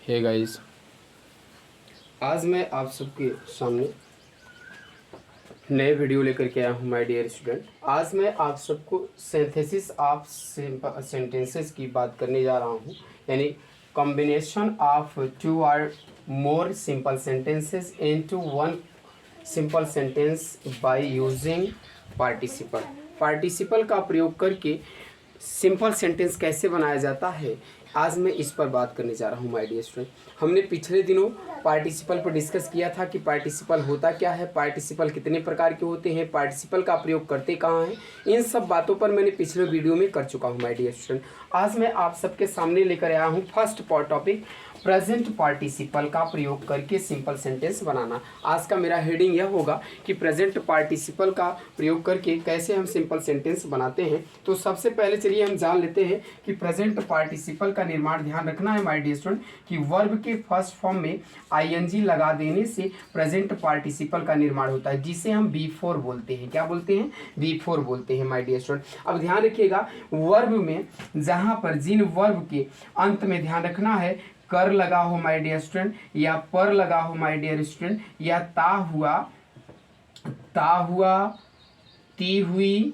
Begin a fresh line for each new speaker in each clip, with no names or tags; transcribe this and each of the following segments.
Hey guys, आज मैं आप सबके सामने नए वीडियो लेकर के आया हूँ माय डियर स्टूडेंट। आज मैं आप सबको सिंथेसिस ऑफ सेंटेंसेस की बात करने जा रहा हूँ, यानी कॉम्बिनेशन ऑफ टू और more simple sentences into one simple sentence by using participle. Participle का प्रयोग करके सिंपल सेंटेंस कैसे बनाया जाता है, आज मैं इस पर बात करने जा रहा हूँ माय डियर स्टूडेंट। हमने पिछले दिनों पार्टिसिपल पर डिस्कस किया था कि पार्टिसिपल होता क्या है, पार्टिसिपल कितने प्रकार के होते हैं, पार्टिसिपल का प्रयोग करते कहाँ हैं, इन सब बातों पर मैंने पिछले वीडियो में कर चुका हूँ माय डियर स्टूडेंट। आज मैं आप सबके सामने लेकर आया हूँ फर्स्ट टॉपिक, प्रेजेंट पार्टिसिपल का प्रयोग करके सिंपल सेंटेंस बनाना। आज का मेरा हेडिंग यह होगा कि प्रेजेंट पार्टिसिपल का प्रयोग करके कैसे हम सिंपल सेंटेंस बनाते हैं। तो सबसे पहले चलिए हम जान लेते हैं कि प्रेजेंट पार्टिसिपल का निर्माण ध्यान रखना है माय डियर स्टूडेंट कि वर्ब के फर्स्ट फॉर्म में आईएनजी लगा देने से प्रेजेंट पार्टिसिपल का निर्माण होता है, जिसे हम बी4 बोलते हैं। क्या बोलते हैं? बी4 बोलते हैं माय डियर स्टूडेंट। अब ध्यान रखिएगा, वर्ब में जहां पर जिन वर्ब के अंत में ध्यान रखना है कर लगा हो माय डियर स्टूडेंट, या पर लगा हो माय डियर स्टूडेंट, या ता हुआ, ती हुई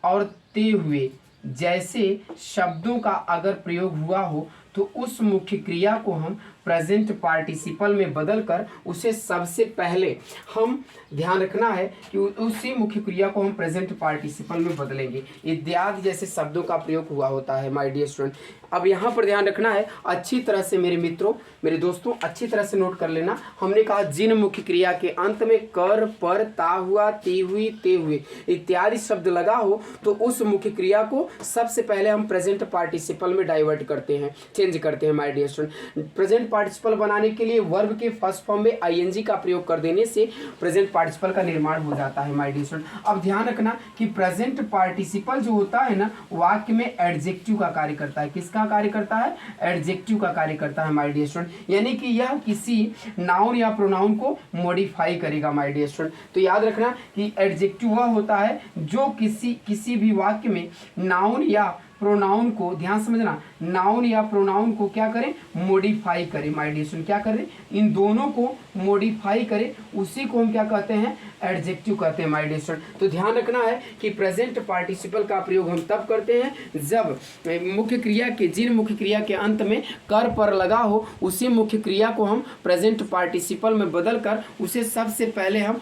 और ते हुए जैसे शब्दों का अगर प्रयोग हुआ हो तो उस मुख्य क्रिया को हम प्रेजेंट पार्टिसिपल में बदलकर उसे सबसे पहले हम ध्यान रखना है कि उसी मुख्य क्रिया को हम प्रेजेंट पार्टिसिपल में बदलेंगे। इत्यादि जैसे शब्दों का प्रयोग हुआ होता है माय डियर स्टूडेंट। अब यहाँ पर ध्यान रखना है, अच्छी तरह से मेरे मित्रों, मेरे दोस्तों, अच्छी तरह से नोट कर लेना। हमने कहा जिन मुख्य क्रिया के अंत में कर, पर, ता हुआ, ती हुई, ते हुए इत्यादि शब्द लगा हो तो उस मुख्य क्रिया को सबसे पहले हम प्रेजेंट पार्टिसिपल में डाइवर्ट करते हैं, चेंज करते हैं my dear student. Present participle बनाने के लिए वर्ब के फर्स्ट फॉर्म में आईएनजी का प्रयोग कर देने से प्रेजेंट पार्टिसिपल का निर्माण हो जाता है माय डियर स्टूडेंट। अब ध्यान रखना कि प्रेजेंट पार्टिसिपल जो होता है ना, वाक्य में एडजेक्टिव का कार्य करता है। किसका कार्य करता है? एडजेक्टिव का कार्य करता है माय डियर स्टूडेंट, यानी कि यह किसी नाउन या प्रोनाउन को मॉडिफाई करेगा माय डियर स्टूडेंट। तो याद रखना कि एडजेक्टिव वह होता है जो किसी भी वाक्य में नाउन या प्रोनाउन को, ध्यान समझना, नाउन या प्रोनाउन को क्या करें? मॉडिफाई करें माय डियर स्टूडेंट। क्या करें? इन दोनों को मॉडिफाई करें, उसी को हम क्या कहते हैं? एडजेक्टिव कहते हैं माय डियर स्टूडेंट। तो ध्यान रखना है कि प्रेजेंट पार्टिसिपल का प्रयोग हम तब करते हैं जब मुख्य क्रिया के, जिन मुख्य क्रिया के अंत में कर पर लगा हो उसी मुख्य क्रिया को हम प्रेजेंट पार्टिसिपल में बदलकर उसे सबसे पहले हम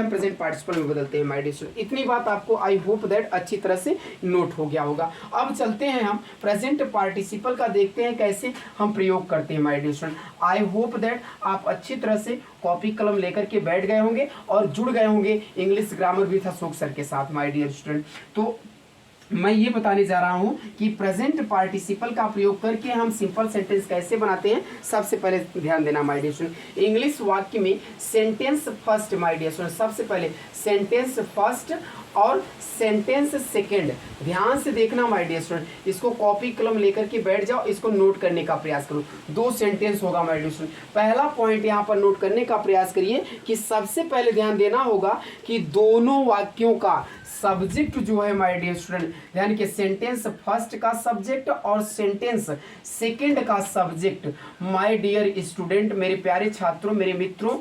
प्रेजेंट पार्टिसिपल में बदलते हैं माय डियर स्टूडेंट। इतनी बात आपको आई होप दैट अच्छी तरह से नोट हो गया होगा। अब चलते हैं हम प्रेजेंट पार्टिसिपल का, देखते हैं कैसे हम प्रयोग करते हैं my dear student. I hope that आप अच्छी तरह से कॉपी कलम लेकर के बैठ गए होंगे और जुड़ गए होंगे English grammar with Ashok sir के साथ माय डियर स्टूडेंट। तो मैं ये बताने जा रहा हूं कि प्रेजेंट पार्टिसिपल का प्रयोग करके हम सिंपल सेंटेंस कैसे बनाते हैं। सबसे पहले ध्यान देना माय डियर स्टूडेंट, इंग्लिश वाक्य में sentence first my dear student, सबसे पहले सेंटेंस फर्स्ट और सेंटेंस सेकंड, ध्यान से देखना माय डियर स्टूडेंट। इसको कॉपी कलम लेकर के बैठ जाओ, इसको नोट करने का प्रयास करो। दो सेंटेंस होगा माय डियर स्टूडेंट। पहला पॉइंट यहाँ पर नोट करने का प्रयास करिए कि सबसे पहले ध्यान देना होगा कि दोनों वाक्यों का सब्जेक्ट जो है माय डियर स्टूडेंट, यानी कि सेंटेंस फर्स्ट का सब्जेक्ट और सेंटेंस सेकंड का सब्जेक्ट माय डियर स्टूडेंट, मेरे प्यारे छात्रों, मेरे मित्रों,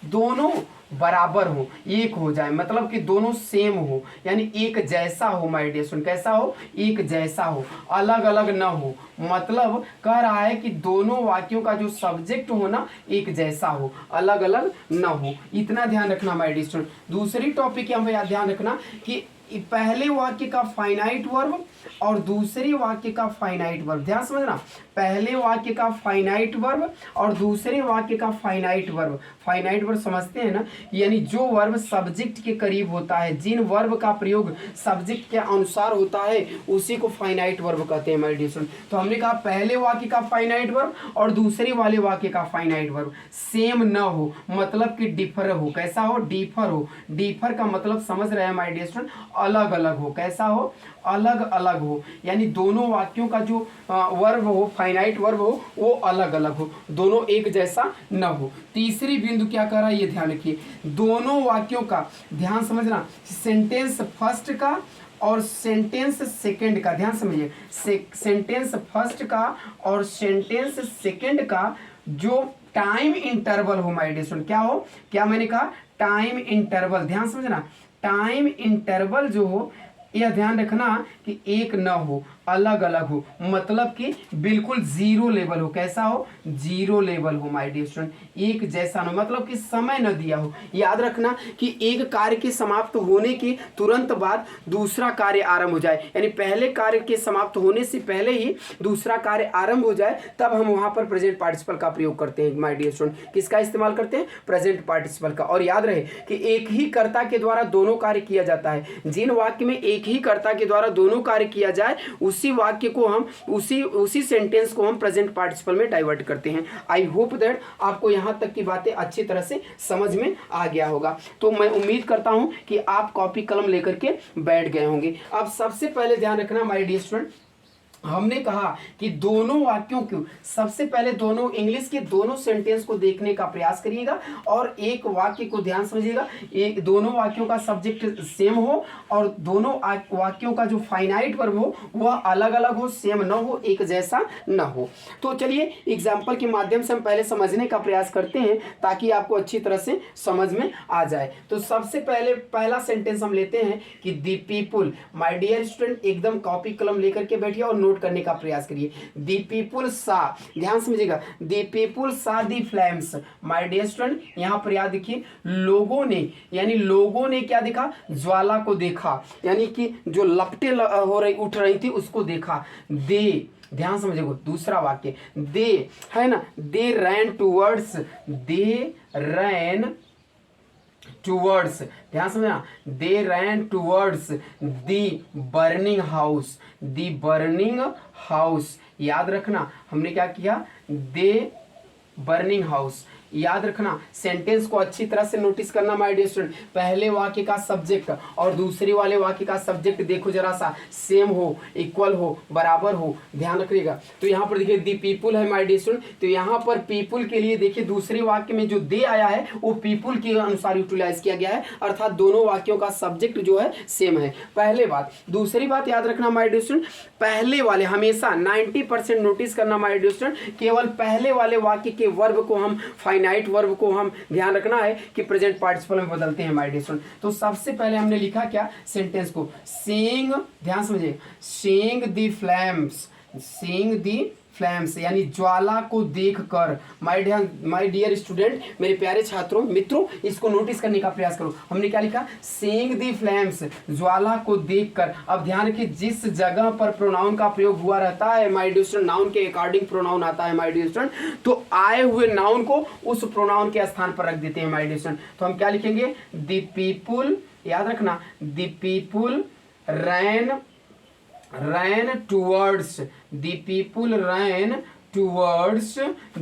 दोनों बराबर हो, एक हो जाए, मतलब कि दोनों सेम हो, यानी एक जैसा हो माय डियर स्टूडेंट। कैसा हो? एक जैसा हो, अलग अलग ना हो। मतलब कह रहा है कि दोनों वाक्यों का जो सब्जेक्ट हो ना, एक जैसा हो, अलग अलग ना हो। इतना ध्यान रखना माय डियर स्टूडेंट। दूसरी टॉपिक यहाँ पे ध्यान रखना कि पहले वाक्य का फाइनाइट वर्ब और दूसरे वाक्य का फाइनाइट वर्ब, ध्यान समझना, पहले वाक्य का फाइनाइट वर्ब और दूसरे वाक्य का फाइनाइट वर्ब। फाइनाइट वर्ब समझते हैं ना, यानी जो वर्ब सब्जेक्ट के करीब होता है, जिन वर्ब का प्रयोग सब्जेक्ट के अनुसार होता है उसी को फाइनाइट वर्ब कहते हैं माय डियर स्टूडेंट। तो हमने कहा पहले वाक्य का फाइनाइट वर्ब और दूसरे वाले वाक्य का फाइनाइट वर्ब सेम न हो, मतलब कि डिफर हो। कैसा हो? डिफर हो। डिफर का मतलब समझ रहे हैं माय डियर स्टूडेंट, अलग अलग हो। कैसा हो? अलग अलग हो, यानी दोनों वाक्यों का जो वर्ब हो, फाइनाइट वर्ब हो, वो अलग अलग हो, दोनों एक जैसा न हो। तीसरी बिंदु क्या कर रहा है ये ध्यान रखिए, दोनों वाक्यों का ध्यान समझना, सेंटेंस फर्स्ट का और सेंटेंस सेकंड का, ध्यान समझिए, सेंटेंस फर्स्ट का और सेंटेंस सेकंड का जो टाइम इंटरवल हो माय डियर स्टूडेंट, क्या हो, क्या मैंने कहा, टाइम इंटरवल, ध्यान समझना, टाइम इंटरवल जो हो यह ध्यान रखना कि एक न हो, अलग अलग हो, मतलब कि बिल्कुल जीरो लेवल हो, कैसा हो, जीरो लेवल हो माय डियर स्टूडेंट, एक जैसा न, मतलब कि समय न दिया हो। याद रखना कि एक कार्य के समाप्त होने के तुरंत बाद दूसरा कार्य आरंभ हो जाए, यानी पहले कार्य के समाप्त होने से पहले ही दूसरा कार्य आरंभ हो जाए, तब हम वहां पर प्रेजेंट पार्टिसिपल का प्रयोग करते हैं माय डियर स्टूडेंट। किसका इस्तेमाल करते हैं, प्रेजेंट पार्टिसिपल का। और याद रहे कि एक ही कर्ता के द्वारा दोनों कार्य किया जाता है, जिन वाक्य में एक ही कर्ता के द्वारा दोनों कार्य किया जाए उसी वाक्य को हम उसी सेंटेंस को हम प्रेजेंट पार्टिसिपल में डाइवर्ट करते हैं। आई होप दैट आपको यहां तक की बातें अच्छी तरह से समझ में आ गया होगा। तो मैं उम्मीद करता हूं कि आप कॉपी कलम लेकर के बैठ गए होंगे। अब सबसे पहले ध्यान रखना माय डियर स्टूडेंट, हमने कहा कि दोनों वाक्यों को सबसे पहले दोनों इंग्लिश के दोनों सेंटेंस को देखने का प्रयास करिएगा और एक वाक्य को ध्यान समझिएगा, एक दोनों वाक्यों का सब्जेक्ट सेम हो और दोनों वाक्यों का जो फाइनाइट वर्ब हो वह अलग अलग हो, सेम न हो, एक जैसा न हो। तो चलिए एग्जाम्पल के माध्यम से हम पहले समझने का प्रयास करते हैं ताकि आपको अच्छी तरह से समझ में आ जाए। तो सबसे पहले पहला सेंटेंस हम लेते हैं कि दी पीपुल, माय डियर स्टूडेंट एकदम कॉपी कलम लेकर के बैठिए और नोट करने का प्रयास करिए। दी पीपुल सा, ध्यान समझिएगा, दी पीपुल सा दी फ्लेम्स, माय डियर स्टूडेंट यहां पर याद देखिए, लोगों ने, यानी लोगों ने क्या देखा, ज्वाला को देखा, यानी कि जो लपटें हो रही उठ रही थी उसको देखा। दे, ध्यान समझिएगा, दूसरा वाक्य दे है ना, दे रैन टूवर्ड्स, दे रैन टूवर्ड्स, ध्यान समझना, they ran towards the burning house, the burning house, याद रखना हमने क्या किया, दे बर्निंग हाउस। याद रखना सेंटेंस को अच्छी तरह से नोटिस करना माय डियर स्टूडेंट, पहले वाक्य का सब्जेक्ट और दूसरे वाले वाक्य का सब्जेक्ट देखो जरा सा, सेम हो, इक्वल हो, बराबर हो, ध्यान रखिएगा। तो यहाँ पर देखिए दी पीपुल है माय डियर स्टूडेंट, तो यहाँ पर पीपुल के लिए देखिए दूसरे वाक्य में जो दे आया है वो पीपुल के अनुसार यूटिलाइज किया गया है, अर्थात दोनों वाक्यों का सब्जेक्ट जो है सेम है, पहले बात। दूसरी बात याद रखना माय डियर स्टूडेंट, पहले वाले हमेशा 90% नोटिस करना माय डियर स्टूडेंट, केवल पहले वाले वाक्य के वर्ब को हम फाइनाइट वर्ब को हम ध्यान रखना है कि प्रेजेंट पार्टिसिपल में बदलते हैं माय डियर स्टूडेंट। तो सबसे पहले हमने लिखा क्या, सेंटेंस को सीइंग, ध्यान समझिए, सीइंग दी फ्लैम्स, सीइंग दी फ्लैम्स यानी ज्वाला को देखकर, माय डियर स्टूडेंट, मेरे प्यारे छात्रों मित्रों, इसको नोटिस करने का प्रयास करो। हमने क्या लिखा, सीइंग दी फ्लैम्स, ज्वाला को देखकर। अब ध्यान रखिए जिस जगह पर प्रोनाउन का प्रयोग हुआ रहता है माय डियर स्टूडेंट, नाउन के अकॉर्डिंग प्रोनाउन आता है माय डियर स्टूडेंट, तो आए हुए नाउन को उस प्रोनाउन के स्थान पर रख देते हैं माय डियर स्टूडेंट। तो हम क्या लिखेंगे, दी पीपुल, याद रखना, दी people ran towards, the people ran towards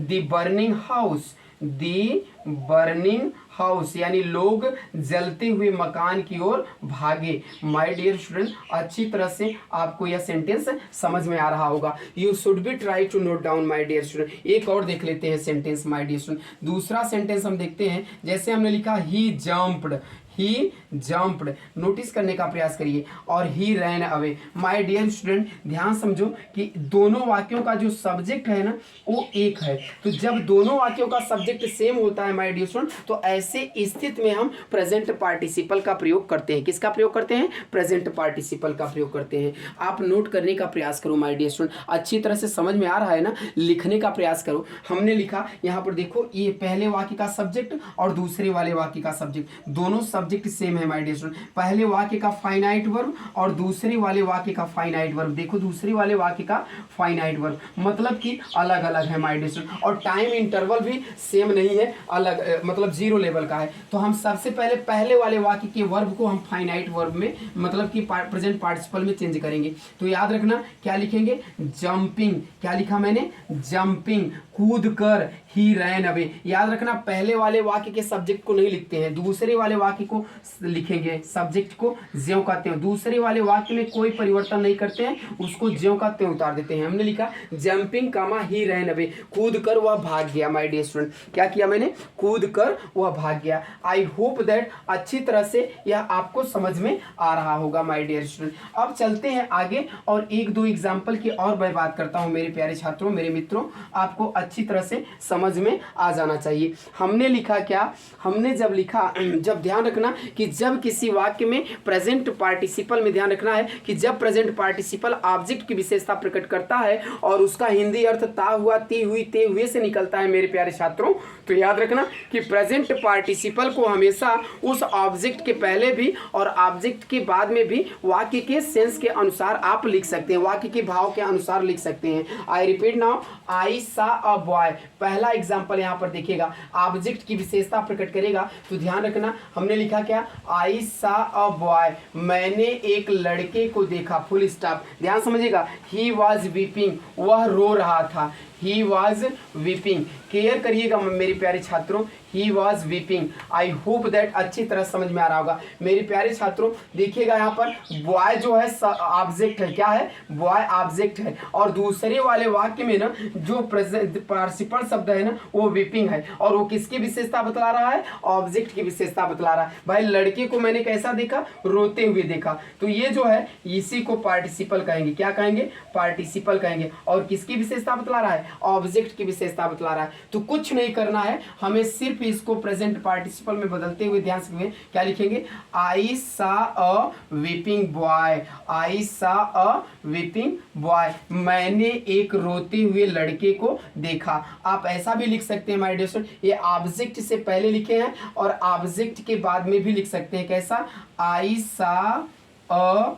the burning house, the burning house यानी लोग जलते हुए मकान की ओर भागे। माय डियर स्टूडेंट अच्छी तरह से आपको यह सेंटेंस समझ में आ रहा होगा। You should be try to note down my dear student. एक और देख लेते हैं सेंटेंस माय डियर स्टूडेंट। दूसरा सेंटेंस हम देखते हैं, जैसे हमने लिखा he jumped, he jumped, notice करने का प्रयास करिए, और he ran away. My dear student ध्यान समझो कि दोनों वाक्यों का जो सब्जेक्ट है ना वो एक है, तो जब दोनों वाक्यों का सब्जेक्ट सेम होता है माय डियर स्टूडेंट, तो ऐसे स्थिति में हम प्रेजेंट पार्टिसिपल का प्रयोग करते हैं। किसका प्रयोग करते हैं, प्रेजेंट पार्टिसिपल का प्रयोग करते हैं। आप नोट करने का प्रयास करो माय डियर स्टूडेंट, अच्छी तरह से समझ में आ रहा है ना, लिखने का प्रयास करो। हमने लिखा यहाँ पर देखो, ये पहले वाक्य का सब्जेक्ट और दूसरे वाले वाक्य का सब्जेक्ट, दोनों सब्जेक्ट सेम है माय डियर स्टूडेंट। पहले वाक्य का फाइनाइट वर्ब और दूसरे वाले वाक्य का फाइनाइट वर्ब, देखो दूसरे वाले वाक्य का फाइनाइट वर्ब, मतलब कि अलग अलग है माय डियर स्टूडेंट, और टाइम इंटरवल भी सेम नहीं है, अलग मतलब जीरो लेवल का है। तो हम सबसे पहले वाले वाक्य के वर्ब को हम फाइनाइट वर्ब में मतलब कि प्रेजेंट पार्टिसिपल में चेंज करेंगे। तो याद रखना क्या लिखेंगे, जंपिंग, क्या लिखा मैंने, जंपिंग, कूद कर, ही रैन अवे। याद रखना पहले वाले वाक्य के सब्जेक्ट को नहीं लिखते हैं, दूसरे वाले वाक्य को को लिखेंगे, सब्जेक्ट को ज्यों का त्यों, दूसरे वाले वाक्य में कोई परिवर्तन नहीं करते हैं, उसको ज्यों का त्यों उतार देते हैं। हमने लिखा जंपिंग कामा ही रैन अवे, कूद कर वह भाग गया। माय डियर स्टूडेंट, क्या किया मैंने? कूद कर वह भाग गया। आई होप दैट अच्छी तरह से यह आपको समझ में आ रहा होगा माय डियर स्टूडेंट। अब चलते हैं आगे और एक दो एग्जाम्पल की और मैं बात करता हूं मेरे प्यारे छात्रों, मेरे मित्रों, आपको अच्छी तरह से समझ में आ जाना चाहिए। हमने लिखा क्या? हमने जब लिखा, जब ध्यान रखना कि जब किसी वाक्य में प्रेजेंट पार्टिसिपल में ध्यान रखना है कि जब प्रेजेंट पार्टिसिपल ऑब्जेक्ट की विशेषता प्रकट करता है और उसका हिंदी अर्थ ता हुआ, ती हुई, ते हुए से निकलता है मेरे प्यारे छात्रों, तो याद रखना कि प्रेजेंट पार्टिसिपल को हमेशा उस ऑब्जेक्ट के पहले भी और ऑब्जेक्ट के बाद में भी वाक्य के सेंस के अनुसार आप लिख सकते हैं, वाक्य के भाव के अनुसार लिख सकते हैं। I repeat now, I saw a boy, पहला एग्जांपल यहां पर देखिएगा, ऑब्जेक्ट की विशेषता प्रकट करेगा, तो ध्यान रखना हमने लिखा क्या? आई सा अ बॉय, मैंने एक लड़के को देखा, फुल स्टॉप। ध्यान समझिएगा, ही वॉज वीपिंग, वह रो रहा था, ही वॉज वीपिंग, केयर करिएगा मेरे प्यारे छात्रों, he was weeping. I hope that अच्छी तरह समझ में आ रहा होगा मेरे प्यारे छात्रों। देखिएगा यहाँ पर बॉय जो है ऑब्जेक्ट है, क्या है? बॉय ऑब्जेक्ट है, और दूसरे वाले वाक्य में ना जो पार्टिसिपल शब्द है ना वो वीपिंग है, और वो किसकी विशेषता बतला रहा है? ऑब्जेक्ट की विशेषता बतला रहा है। भाई लड़के को मैंने कैसा देखा? रोते हुए देखा, तो ये जो है इसी को पार्टिसिपल कहेंगे। क्या कहेंगे? पार्टिसिपल कहेंगे। और किसकी विशेषता बतला रहा है? ऑब्जेक्ट की विशेषता बतला रहा है। तो कुछ नहीं करना है, हमें सिर्फ इसको प्रेजेंट पार्टिसिपल में बदलते हुए ध्यान से क्या लिखेंगे? आई सा अ वीपिंग बॉय, आई सा अ वीपिंग बॉय, मैंने एक रोते हुए लड़के को देखा। आप ऐसा भी लिख सकते हैं माय डियर स्टूडेंट, ये ऑब्जेक्ट से पहले लिखे हैं और ऑब्जेक्ट के बाद में भी लिख सकते हैं। कैसा? आई सा अ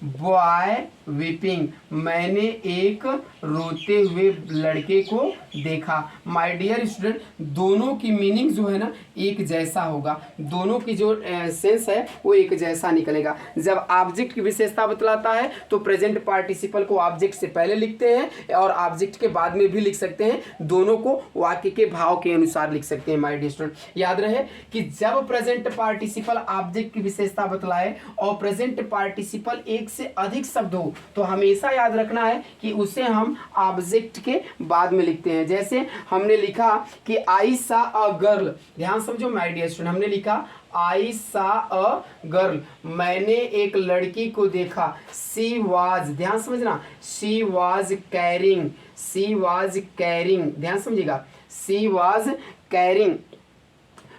बॉय वीपिंग, मैंने एक रोते हुए लड़के को देखा। माय डियर स्टूडेंट, दोनों की मीनिंग जो है ना एक जैसा होगा, दोनों की जो सेंस है वो एक जैसा निकलेगा। जब ऑब्जेक्ट की विशेषता बतलाता है तो प्रेजेंट पार्टिसिपल को ऑब्जेक्ट से पहले लिखते हैं और ऑब्जेक्ट के बाद में भी लिख सकते हैं, दोनों को वाक्य के भाव के अनुसार लिख सकते हैं। माय डियर स्टूडेंट, याद रहे कि जब प्रेजेंट पार्टिसिपल ऑब्जेक्ट की विशेषता बतलाए और प्रेजेंट पार्टिसिपल एक से अधिक शब्द हो तो हमेशा याद रखना है कि उसे हम ऑब्जेक्ट के बाद में लिखते हैं। जैसे हमने लिखा कि आई सा अ गर्ल, ध्यान समझो माय डियर स्टूडेंट, हमने लिखा आई सा अ गर्ल, मैंने एक लड़की को देखा। सी वाज, ध्यान समझना, she was carrying, she was carrying, ध्यान समझिएगा, she was carrying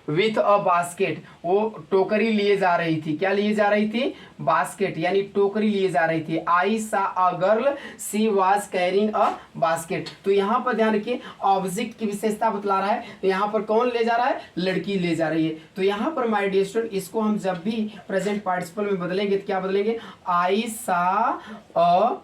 with a basket, वो टोकरी लिए जा रही थी। क्या लिए जा रही थी? बास्केट, यानी टोकरी लिए जा रही थी। आई saw a girl, she was carrying a basket. तो यहाँ पर ध्यान रखिए ऑब्जेक्ट की विशेषता बतला रहा है, तो यहाँ पर कौन ले जा रहा है? लड़की ले जा रही है। तो यहाँ पर माय डियर स्टूडेंट, इसको हम जब भी प्रेजेंट पार्टिसिपल में बदलेंगे तो क्या बदलेंगे? आई saw a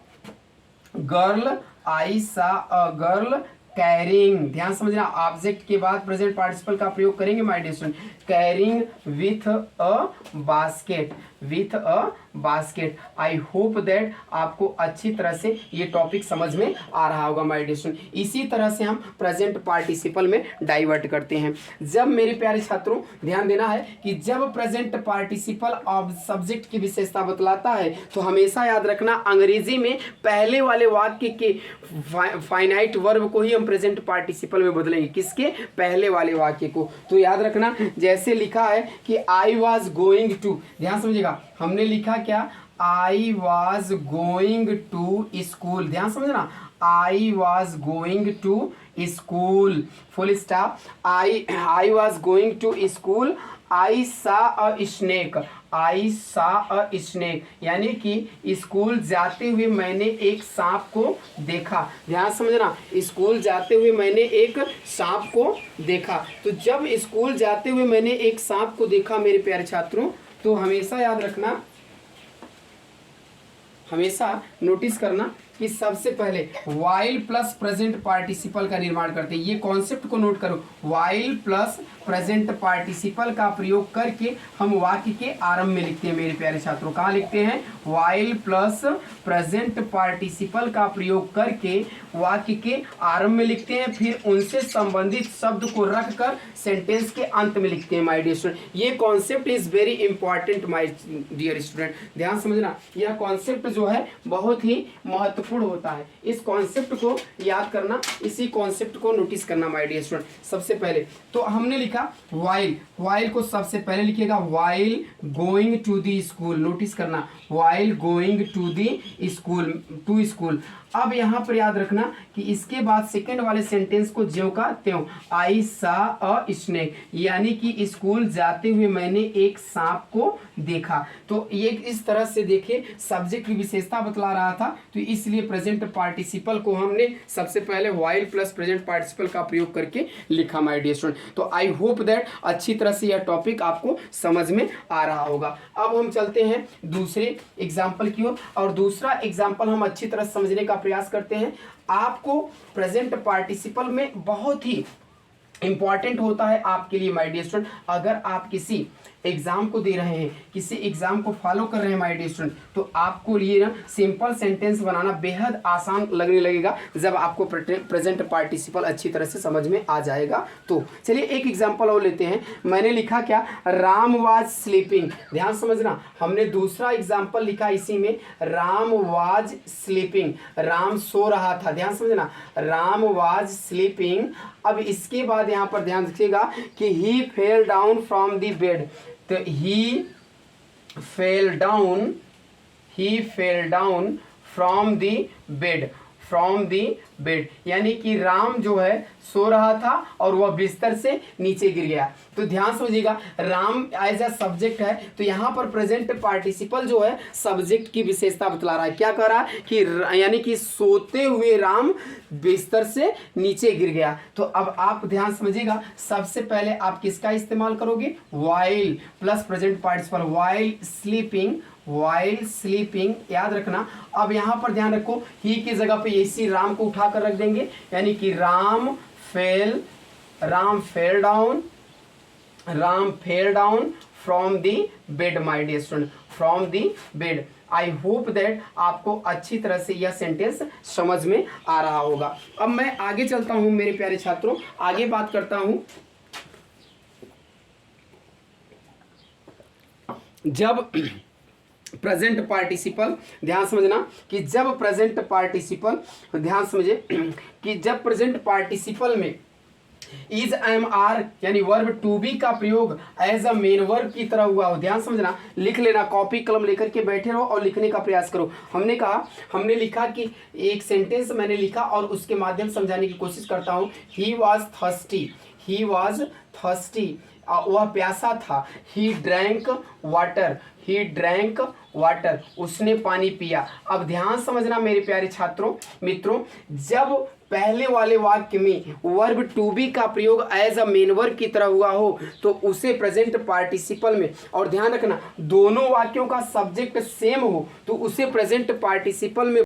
girl, I saw a girl carrying, ध्यान समझना, ऑब्जेक्ट के बाद प्रेजेंट पार्टिसिपल का प्रयोग करेंगे my dear student. Carrying with a basket, with a basket. I hope that आपको अच्छी तरह से ये टॉपिक समझ में आ रहा होगा माय डियर स्टूडेंट। इसी तरह से हम प्रेजेंट पार्टिसिपल में डाइवर्ट करते हैं। जब मेरे प्यारे छात्रों ध्यान देना है कि जब प्रेजेंट पार्टिसिपल ऑफ सब्जेक्ट की विशेषता बतलाता है तो हमेशा याद रखना अंग्रेजी में पहले वाले वाक्य के फाइनाइट वर्ब को ही हम प्रेजेंट पार्टिसिपल में बदलेंगे। किसके? पहले वाले वाक्य को। तो याद रखना जैसे लिखा है कि आई वॉज गोइंग टू, ध्यान समझिएगा, हमने लिखा क्या? I was going to school, ध्यान समझना, I was going to school, full stop. I was going to school, I saw a snake, I saw a snake, यानी कि स्कूल जाते हुए मैंने एक सांप को देखा। ध्यान समझना, स्कूल जाते हुए मैंने एक सांप को देखा। तो जब स्कूल जाते हुए मैंने एक सांप को देखा मेरे प्यारे छात्रों, तो हमेशा याद रखना, हमेशा नोटिस करना कि सबसे पहले वाइल प्लस प्रेजेंट पार्टिसिपल का निर्माण करते हैं। ये कॉन्सेप्ट को नोट करो, वाइल प्लस प्रेजेंट पार्टिसिपल का प्रयोग करके हम वाक्य के आरंभ में लिखते हैं मेरे प्यारे छात्रों। कहाँ लिखते हैं? वाइल प्लस प्रेजेंट पार्टिसिपल का प्रयोग करके वाक्य के आरंभ में लिखते हैं, फिर उनसे संबंधित शब्द को रखकर सेंटेंस के अंत में लिखते हैं माय डियर स्टूडेंट। ये concept is very important my dear student, ध्यान समझना। यह कॉन्सेप्ट जो है बहुत ही महत्वपूर्ण होता है, इस कॉन्सेप्ट को याद करना, इसी कॉन्सेप्ट को नोटिस करना माय डियर स्टूडेंट। सबसे पहले तो हमने लिखा वाइल, वाइल को सबसे पहले लिखिएगा while going to the school, notice करना while going to the school, to school. अब यहाँ पर याद रखना कि इसके बाद सेकंड वाले सेंटेंस को ज्यों का त्यों, आई सा अ स्नेक, यानी कि स्कूल जाते हुए मैंने एक सांप को देखा। तो ये इस तरह से देखिए सब्जेक्ट की विशेषता बतला रहा था, तो इसलिए प्रेजेंट पार्टिसिपल को हमने सबसे पहले वाइल प्लस प्रेजेंट पार्टिसिपल का प्रयोग करके लिखा माय डियर स्टूडेंट। तो आई होप दैट अच्छी तरह से यह टॉपिक आपको समझ में आ रहा होगा। अब हम चलते हैं दूसरे एग्जाम्पल की ओर, और दूसरा एग्जाम्पल हम अच्छी तरह समझने का प्रयास करते हैं। आपको प्रेजेंट पार्टिसिपल में बहुत ही इंपॉर्टेंट होता है आपके लिए माय डियर स्टूडेंट, अगर आप किसी एग्जाम को दे रहे हैं, किसी एग्जाम को फॉलो कर रहे हैं माय डियर स्टूडेंट, तो आपको लिए ना सिंपल सेंटेंस बनाना बेहद आसान लगने लगेगा जब आपको प्रेजेंट पार्टिसिपल अच्छी तरह से समझ में आ जाएगा। तो चलिए एक एग्जांपल और लेते हैं। मैंने लिखा क्या? राम वाज स्लीपिंग, ध्यान समझना। हमने दूसरा एग्जाम्पल लिखा इसी में, राम वाज स्लीपिंग, राम सो रहा था, ध्यान समझना, राम वाज स्लीपिंग। अब इसके बाद यहाँ पर ध्यान रखिएगा कि he fell down from the bed, तो he fell down from the bed, यानी कि राम जो है सो रहा था और वह बिस्तर से नीचे गिर गया। तो ध्यान समझिएगा, राम एज अ सब्जेक्ट है, तो यहाँ पर प्रेजेंट पार्टिसिपल जो है सब्जेक्ट की विशेषता बतला रहा है। क्या कह रहा है कि यानी कि सोते हुए राम बिस्तर से नीचे गिर गया। तो अब आप ध्यान समझिएगा, सबसे पहले आप किसका इस्तेमाल करोगे? While plus present participle, while sleeping, याद रखना। अब यहाँ पर ध्यान रखो, ही की जगह पे इसी राम को उठाकर रख देंगे, यानी कि Ram fell down from the bed my dear student, from the bed. I hope that आपको अच्छी तरह से यह सेंटेंस समझ में आ रहा होगा। अब मैं आगे चलता हूं मेरे प्यारे छात्रों, आगे बात करता हूं। जब प्रेजेंट पार्टिसिपल, ध्यान समझना कि जब प्रेजेंट पार्टिसिपल, ध्यान समझे कि जब प्रेजेंट पार्टिसिपल में इज एम आर यानी वर्ब टू बी का प्रयोग एज अ मेन वर्ब की तरह हुआ हो, ध्यान समझना, लिख लेना, कॉपी कलम लेकर के बैठे रहो और लिखने का प्रयास करो। हमने लिखा कि एक सेंटेंस मैंने लिखा और उसके माध्यम से समझाने की कोशिश करता हूँ। ही वॉज थर्स्टी, वह प्यासा था। ही ड्रैंक वाटर, उसने पानी पिया। अब ध्यान समझना मेरे प्यारे छात्रों मित्रों, जब पहले वाले वाक्य में वर्ब टू बी का प्रयोग एज अ मेन वर्ब की तरह हुआ हो तो उसे प्रेजेंट पार्टिसिपल में, और ध्यान रखना दोनों वाक्यों का सब्जेक्ट सेम हो तो उसे प्रेजेंट पार्टिसिपल में